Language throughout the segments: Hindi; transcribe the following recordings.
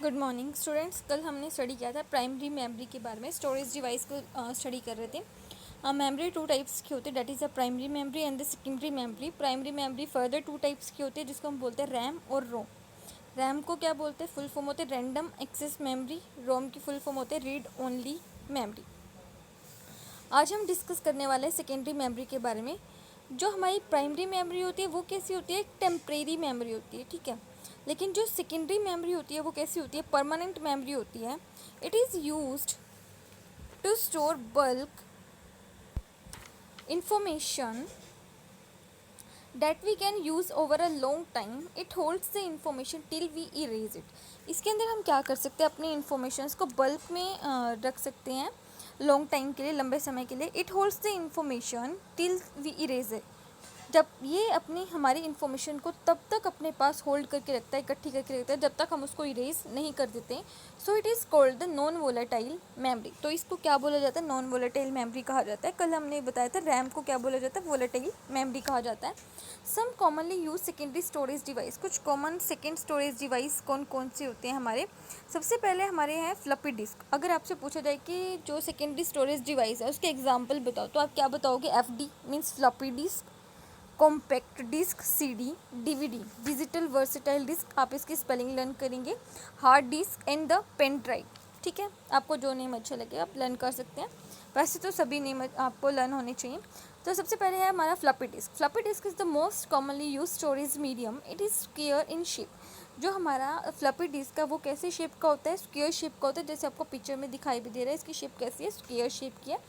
Good morning students. कल हमने स्टडी किया था प्राइमरी मेमोरी के बारे में। स्टोरेज डिवाइस को स्टडी कर रहे थे। मेमोरी टू टाइप्स की होती है, that is a primary memory and the secondary memory. Primary memory further two types की होती है जिसको हम बोलते हैं रैम और रोम। रैम को क्या बोलते हैं? फुल फॉर्म होते हैं रैंडम एक्सेस मेमोरी। रोम की फुल फॉर्म होते हैं रीड ओनली मेमोरी। आज हम डिस्कस करने वाले हैं सेकेंडरी मेमोरी के बारे में। जो हमारी प्राइमरी मेमोरी होती है वो कैसी होती है? एक टेम्परेरी मेमोरी होती है, ठीक है। लेकिन जो सेकेंडरी मेमोरी होती है वो कैसी होती है? परमानेंट मेमोरी होती है। It is used to store bulk information that we can use over a long time. It holds the information till we erase it. इसके अंदर हम क्या कर सकते हैं? अपनी इंफॉर्मेशन को बल्क में रख सकते हैं लॉन्ग टाइम के लिए, लंबे समय के लिए। It holds the information till we erase it. जब ये अपनी हमारी इन्फॉर्मेशन को तब तक अपने पास होल्ड करके रखता है, इकट्ठी करके रखता है, जब तक हम उसको इरेज नहीं कर देते। So it is called the non volatile memory. तो इसको क्या बोला जाता है? नॉन वोलेटाइल मेमोरी कहा जाता है। कल हमने बताया था रैम को क्या बोला जाता है? वोलेटाइल मेमोरी कहा जाता है। Some commonly use secondary storage device. कुछ कॉमन सेकेंड स्टोरेज डिवाइस कौन कौन से होते हैं हमारे? सबसे पहले हमारे हैं फ्लॉपी डिस्क। अगर आपसे पूछा जाए कि जो सेकेंडरी स्टोरेज डिवाइस है उसके एग्जाम्पल बताओ, तो आप क्या बताओगे? FD means floppy disk, compact disk, CD, DVD digital versatile disk, आप इसकी स्पेलिंग लर्न करेंगे, hard disk and the pen drive. ठीक है, आपको जो नेम अच्छा लगे आप लर्न कर सकते हैं। वैसे तो सभी नेम आपको लर्न होने चाहिए। तो सबसे पहले है हमारा floppy disk. Floppy disk is the most commonly use storage medium. It is square in shape. जो हमारा फ्लॉपी डिस्क है वो कैसे शेप का होता है? स्क्वायर शेप का होता है। जैसे आपको पिक्चर में दिखाई भी दे रहा है, इसकी शेप कैसी है? स्क्वायर शेप की है।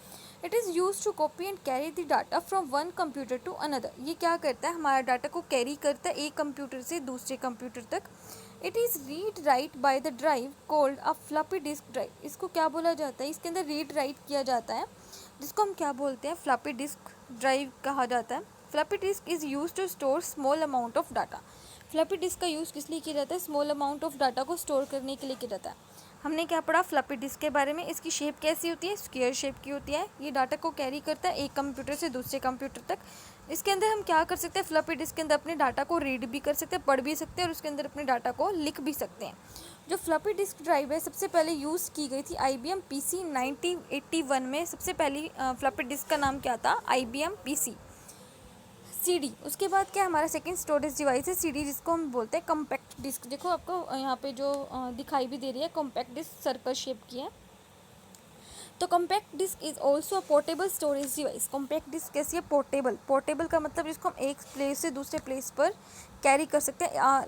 It is use to copy and carry the data from one computer to another. ये क्या करता है? हमारा डाटा को कैरी करता है एक कंप्यूटर से दूसरे कंप्यूटर तक। It is read write by the drive cold a floppy disk drive. इसको क्या बोला जाता है? इसके अंदर रीड राइट किया जाता है, जिसको हम क्या बोलते हैं? फ्लॉपी डिस्क ड्राइव कहा जाता है। Floppy disk is use to store small amount of data. Floppy disk का यूज़ किस लिए किया जाता है? स्मॉल अमाउंट ऑफ डाटा को स्टोर करने के लिए किया जाता है। हमने क्या पढ़ा फ्लॉपी डिस्क के बारे में? इसकी शेप कैसी होती है? स्क्वायर शेप की होती है। ये डाटा को कैरी करता है एक कंप्यूटर से दूसरे कंप्यूटर तक। इसके अंदर हम क्या कर सकते हैं? फ्लॉपी डिस्क के अंदर अपने डाटा को रीड भी कर सकते हैं, पढ़ भी सकते हैं, और उसके अंदर अपने डाटा को लिख भी सकते हैं। जो फ्लॉपी डिस्क ड्राइव है सबसे पहले यूज़ की गई थी IBM PC 1981 में। सबसे पहली फ्लॉपी डिस्क का नाम क्या था? IBM PC। CD, उसके बाद क्या हमारा सेकंड स्टोरेज डिवाइस है CD, जिसको हम बोलते हैं कॉम्पैक्ट डिस्क। देखो आपको यहाँ पे जो दिखाई भी दे रही है कॉम्पैक्ट डिस्क सर्कल शेप की है। तो compact disk is also a portable storage device. Compact disk कैसी है? पोर्टेबल। पोर्टेबल का मतलब जिसको हम एक प्लेस से दूसरे प्लेस पर कैरी कर सकते हैं,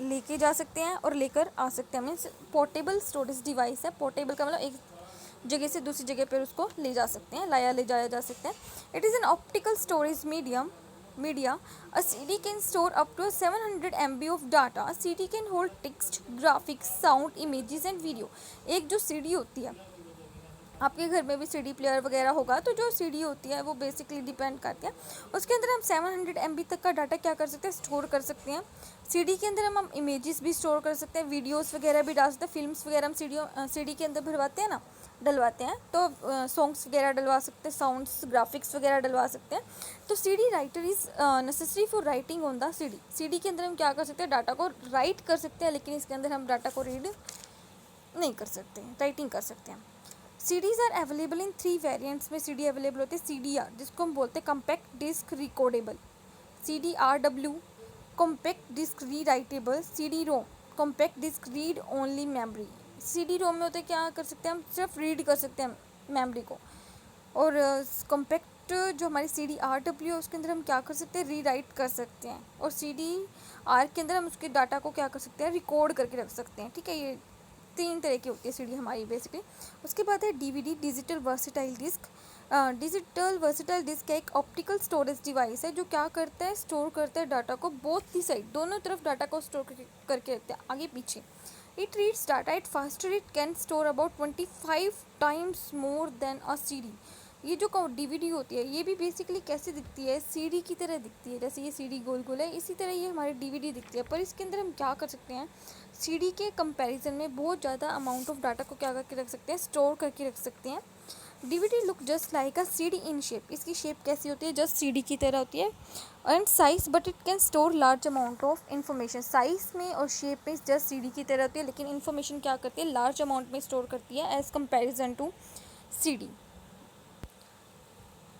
लेके जा सकते हैं और लेकर आ सकते हैं। मीन्स पोर्टेबल स्टोरेज डिवाइस है। पोर्टेबल का मतलब एक जगह से दूसरी जगह पर उसको ले जा सकते हैं, ले जाया जा सकता है। It is an optical storage media. A CD can store up to 700 MB of data. CD can hold text, graphics, sound, images and video. एक जो CD होती है, आपके घर में भी CD प्लेयर वगैरह होगा, तो जो CD होती है वो बेसिकली डिपेंड करती है, उसके अंदर हम 700 MB तक का डाटा क्या कर सकते हैं? स्टोर कर सकते हैं। CD के अंदर हम इमेजेस भी स्टोर कर सकते हैं, वीडियोस वगैरह भी डाल सकते हैं, फिल्म्स वगैरह हम CD के अंदर भरवाते हैं ना, डलवाते हैं, तो सॉन्ग्स वगैरह डलवा सकते हैं, साउंड्स, ग्राफिक्स वगैरह डलवा सकते हैं। तो CD writer is necessary for writing on the CD। CD के अंदर हम क्या कर सकते हैं? डाटा को राइट कर सकते हैं, लेकिन इसके अंदर हम डाटा को रीड नहीं कर सकते, राइटिंग कर सकते हैं। CDs are available in 3 variants में CD अवेलेबल होते हैं। CDR, जिसको हम बोलते हैं compact disc recordable, CDRW compact disc rewritable, CD-ROM compact disc read only memory. CD-ROM में होते क्या कर सकते हैं? हम सिर्फ रीड कर सकते हैं मेमोरी को, और कॉम्पैक्ट जो हमारी CDRW है उसके अंदर हम क्या कर सकते हैं? री राइट कर सकते हैं, और CDR के अंदर हम उसके डाटा को क्या कर सकते हैं? रिकॉर्ड करके रख सकते हैं। ठीक है, ये 3 तरह की होती है CD हमारी बेसिकली। उसके बाद है DVD digital versatile disk. Digital versatile disk एक ऑप्टिकल स्टोरेज डिवाइस है जो क्या करता है? स्टोर करता है डाटा को, बोथ दी साइड, दोनों तरफ डाटा को स्टोर करके रखते हैं, आगे पीछे। It reads data at faster, it can store about 25 times more than a CD। ये जो DVD होती है ये भी बेसिकली कैसे दिखती है? CD की तरह दिखती है। जैसे ये CD गोल गोल है, इसी तरह ये हमारी DVD दिखती है, पर इसके अंदर हम क्या कर सकते हैं? CD के कंपैरिजन में बहुत ज़्यादा अमाउंट ऑफ डाटा को क्या करके रख सकते हैं? स्टोर करके रख सकते हैं। DVD look just like a CD in shape, इसकी शेप कैसी होती है, जस्ट सीडी की तरह होती है, and size but it can store large amount of information, size में और शेप में जस्ट सीडी की तरह होती है, लेकिन इन्फॉर्मेशन क्या करती है, लार्ज अमाउंट में स्टोर करती है एज कंपेरिजन टू सीडी।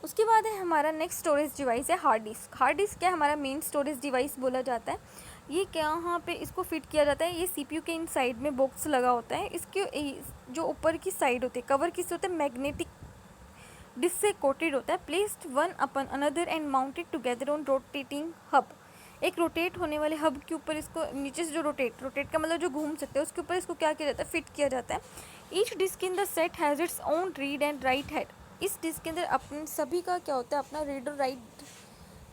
उसके बाद है हमारा नेक्स्ट स्टोरेज डिवाइस है हार्ड डिस्क। हार्ड डिस्क क्या हमारा मेन स्टोरेज डिवाइस बोला जाता है। ये क्या यहाँ पे इसको फिट किया जाता है, ये सीपीयू के इन साइड में बॉक्स लगा होता है, इसके जो ऊपर की साइड होती है कवर किससे होता है, मैग्नेटिक डिस्क से कोटेड होता है, placed one upon another and mounted together on rotating hub, एक रोटेट होने वाले हब के ऊपर इसको नीचे से जो रोटेट का मतलब जो घूम सकते हैं उसके ऊपर इसको क्या किया जाता है, फिट किया जाता है। Each disk in the set has its own read and write head, इस डिस्क के अंदर अपन सभी का क्या होता है, अपना रीड और राइट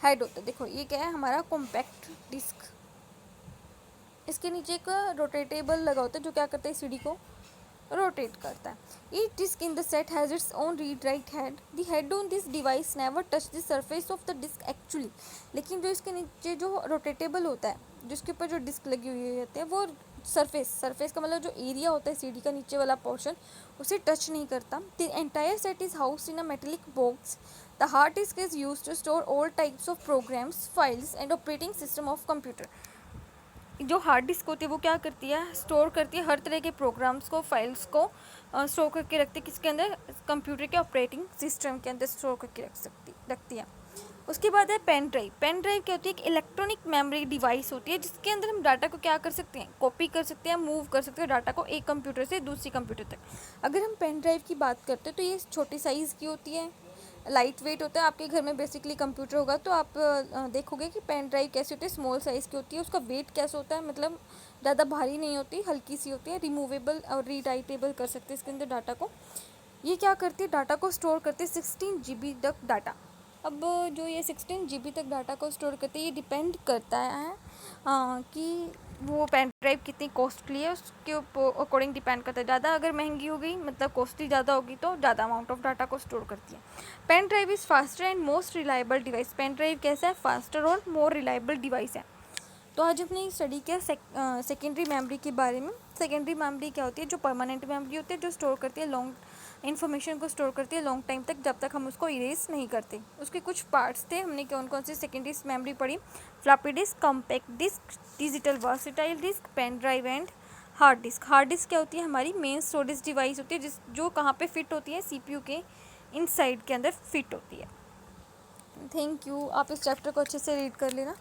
हेड होता है। देखो ये क्या है हमारा कॉम्पैक्ट डिस्क, इसके नीचे एक रोटेटेबल लगा होता है जो क्या करता है, सीडी को रोटेट करता है। Each disk in the set has its own read write head, the head on this device never touch the surface of the disk actually, लेकिन जो इसके नीचे जो रोटेटेबल होता है जिसके ऊपर जो डिस्क लगी हुई होती है वो सरफेस का मतलब जो एरिया होता है सीडी का नीचे वाला पोर्शन उसे टच नहीं करता। The entire set is housed in a metallic box, the hard disk is use to store all types of programs, files and operating system of computer. जो हार्ड डिस्क होती है वो क्या करती है, स्टोर करती है हर तरह के प्रोग्राम्स को, फाइल्स को स्टोर करके रखती है, किसके अंदर, कंप्यूटर के ऑपरेटिंग सिस्टम के अंदर स्टोर करके रखती है। उसके बाद है पेन ड्राइव। पेन ड्राइव क्या होती है, एक इलेक्ट्रॉनिक मेमोरी डिवाइस होती है जिसके अंदर हम डाटा को क्या कर सकते हैं, कॉपी कर सकते हैं, मूव कर सकते हैं डाटा को एक कंप्यूटर से दूसरी कंप्यूटर तक। अगर हम पेन ड्राइव की बात करते हैं तो ये छोटी साइज़ की होती है, लाइट वेट होता है। आपके घर में बेसिकली कंप्यूटर होगा तो आप देखोगे कि पेन ड्राइव कैसी होती है, स्मॉल साइज़ की होती है, उसका वेट कैसा होता है, मतलब ज़्यादा भारी नहीं होती, हल्की सी होती है, रिमूवेबल और रीराइटेबल कर सकते हैं इसके अंदर डाटा को। ये क्या करती है, डाटा को स्टोर करती है 16 GB तक डाटा। अब जो ये 16 GB तक डाटा को स्टोर करते हैं ये डिपेंड करता है कि वो पेन ड्राइव कितनी कॉस्टली है, उसके अकॉर्डिंग डिपेंड करता है। ज़्यादा अगर महंगी हो गई मतलब कॉस्टली ज़्यादा होगी तो ज़्यादा अमाउंट ऑफ डाटा को स्टोर करती है। Pen drive is faster and most reliable device. Pen drive कैसा है, फास्टर और मोर रिलायबल डिवाइस है। तो आज हमने स्टडी किया सेकेंडरी मेमोरी के बारे में। सेकेंडरी मेमोरी क्या होती है, जो परमानेंट मेमोरी होती है, जो स्टोर करती है लॉन्ग इन्फॉर्मेशन को स्टोर करती है लॉन्ग टाइम तक, जब तक हम उसको इरेज नहीं करते। उसके कुछ पार्ट्स थे, हमने कौन कौन सी सेकेंडरी मेमोरी पढ़ी, floppy disk, compact disk, digital versatile disk, pen drive and hard disk. Hard disk क्या होती है, हमारी मेन स्टोरेज डिवाइस होती है जो कहाँ पे फिट होती है, सीपीयू के इनसाइड के अंदर फिट होती है। थैंक यू, आप इस चैप्टर को अच्छे से रीड कर लेना।